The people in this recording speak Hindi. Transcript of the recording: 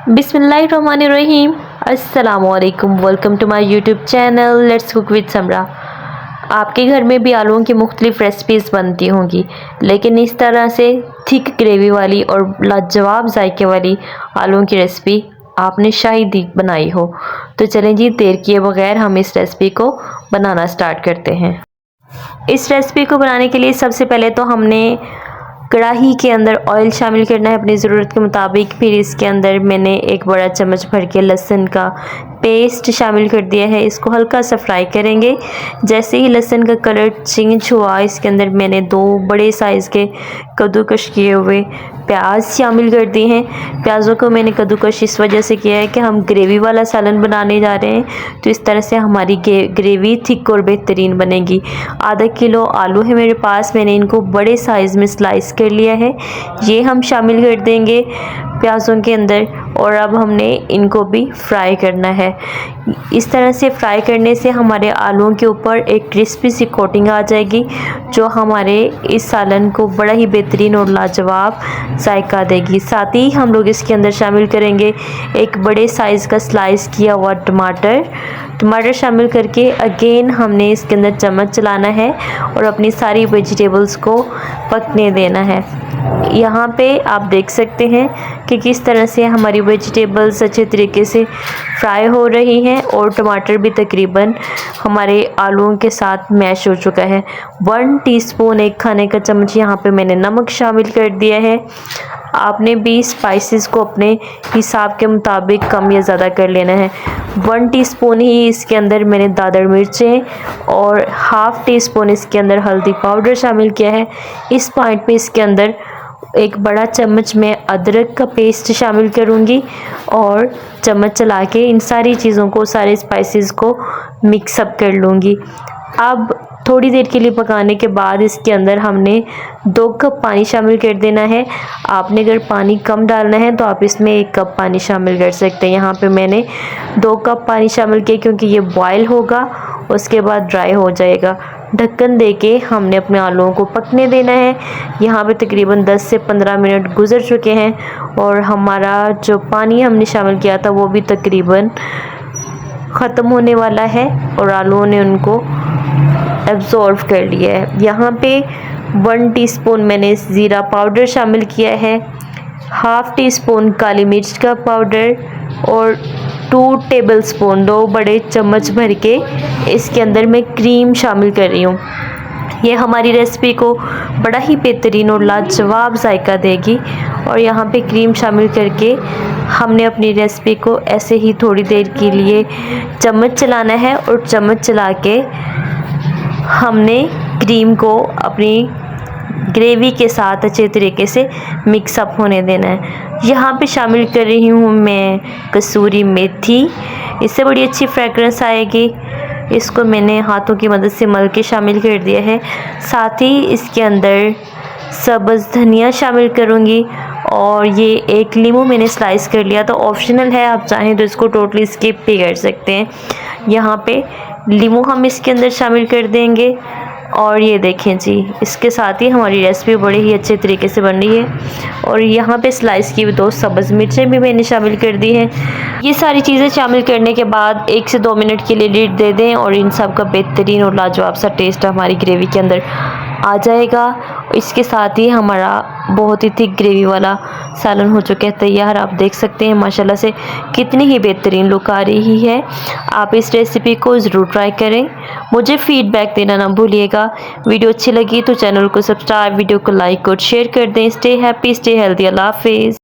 बिस्मिल्लाहिर्रहमानिर्रहीम। अस्सलामुअलैकुम। Welcome to my YouTube channel let's cook with Samra. आपके घर में भी आलूओं की मुख्तलिफ रेसिपीज़ बनती होंगी, लेकिन इस तरह से थिक ग्रेवी वाली और लाजवाब जायके वाली आलूओं की रेसिपी आपने शायद ही बनाई हो। तो चलें जी, देर किए बगैर हम इस रेसिपी को बनाना स्टार्ट करते हैं। इस रेसिपी को बनाने के लिए सबसे पहले तो हमने कढ़ाई के अंदर ऑयल शामिल करना है अपनी ज़रूरत के मुताबिक। फिर इसके अंदर मैंने एक बड़ा चम्मच भर के लहसुन का पेस्ट शामिल कर दिया है। इसको हल्का सा फ्राई करेंगे। जैसे ही लहसुन का कलर चेंज हुआ, इसके अंदर मैंने 2 बड़े साइज़ के कद्दूकश किए हुए प्याज शामिल कर दिए हैं। प्याज़ों को मैंने कद्दूकश इस वजह से किया है कि हम ग्रेवी वाला सालन बनाने जा रहे हैं, तो इस तरह से हमारी ग्रेवी थिक और बेहतरीन बनेगी। आधा किलो आलू है मेरे पास, मैंने इनको बड़े साइज़ में स्लाइस कर लिया है। ये हम शामिल कर देंगे प्याज़ों के अंदर और अब हमने इनको भी फ्राई करना है। इस तरह से फ्राई करने से हमारे आलूओं के ऊपर एक क्रिस्पी सी कोटिंग आ जाएगी, जो हमारे इस सालन को बड़ा ही बेहतरीन और लाजवाब जायका देगी। साथ ही हम लोग इसके अंदर शामिल करेंगे एक बड़े साइज़ का स्लाइस किया हुआ टमाटर शामिल करके अगेन हमने इसके अंदर चम्मच चलाना है और अपनी सारी वेजिटेबल्स को पकने देना है। यहाँ पे आप देख सकते हैं कि किस तरह से हमारी वेजिटेबल्स अच्छे तरीके से फ्राई हो रही हैं और टमाटर भी तकरीबन हमारे आलूओं के साथ मैश हो चुका है। 1 टीस्पून, 1 खाने का चम्मच यहाँ पे मैंने नमक शामिल कर दिया है। आपने भी स्पाइसेस को अपने हिसाब के मुताबिक कम या ज़्यादा कर लेना है। 1 टीस्पून ही इसके अंदर मैंने दादर मिर्चें और ½ टीस्पून इसके अंदर हल्दी पाउडर शामिल किया है। इस पॉइंट पे इसके अंदर एक बड़ा चम्मच मैं अदरक का पेस्ट शामिल करूँगी और चम्मच चला के इन सारी चीज़ों को, सारे स्पाइसेस को मिक्सअप कर लूँगी। अब थोड़ी देर के लिए पकाने के बाद इसके अंदर हमने 2 कप पानी शामिल कर देना है। आपने अगर पानी कम डालना है तो आप इसमें 1 कप पानी शामिल कर सकते हैं। यहाँ पे मैंने 2 कप पानी शामिल किया क्योंकि ये बॉयल होगा, उसके बाद ड्राई हो जाएगा। ढक्कन देके हमने अपने आलूओं को पकने देना है। यहाँ पे तकरीबन 10 से 15 मिनट गुजर चुके हैं और हमारा जो पानी हमने शामिल किया था वो भी तकरीबन ख़त्म होने वाला है और आलूओं ने उनको एब्जॉर्व कर लिया है। यहाँ पे 1 टीस्पून मैंने ज़ीरा पाउडर शामिल किया है, ½ टीस्पून काली मिर्च का पाउडर और 2 टेबलस्पून, 2 बड़े चम्मच भर के इसके अंदर मैं क्रीम शामिल कर रही हूँ। ये हमारी रेसिपी को बड़ा ही बेहतरीन और लाजवाब जायका देगी। और यहाँ पे क्रीम शामिल करके हमने अपनी रेसिपी को ऐसे ही थोड़ी देर के लिए चम्मच चलाना है और चम्मच चला के हमने क्रीम को अपनी ग्रेवी के साथ अच्छे तरीके से मिक्सअप होने देना है। यहाँ पे शामिल कर रही हूँ मैं कसूरी मेथी, इससे बड़ी अच्छी फ्रेगरेंस आएगी। इसको मैंने हाथों की मदद से मल के शामिल कर दिया है। साथ ही इसके अंदर सब्ज़ धनिया शामिल करूँगी और ये एक नींबू मैंने स्लाइस कर लिया, तो ऑप्शनल है, आप चाहें तो इसको टोटली स्किप भी कर सकते हैं। यहाँ पे नींबू हम इसके अंदर शामिल कर देंगे और ये देखें जी, इसके साथ ही हमारी रेसिपी बड़े ही अच्छे तरीके से बन रही है। और यहाँ पे स्लाइस की 2 सब्ज़ मिर्चें भी मैंने शामिल कर दी हैं। ये सारी चीज़ें शामिल करने के बाद 1 से 2 मिनट के लिए लीड दे दें और इन सब का बेहतरीन और लाजवाब सा टेस्ट हमारी ग्रेवी के अंदर आ जाएगा। इसके साथ ही हमारा बहुत ही थिक ग्रेवी वाला सालन हो चुका है तैयार। आप देख सकते हैं माशाल्लाह से कितनी ही बेहतरीन लुक आ रही है। आप इस रेसिपी को ज़रूर ट्राई करें, मुझे फीडबैक देना ना भूलिएगा। वीडियो अच्छी लगी तो चैनल को सब्सक्राइब, वीडियो को लाइक और शेयर कर दें। Stay happy, stay healthy. अल्लाह हाफिज़।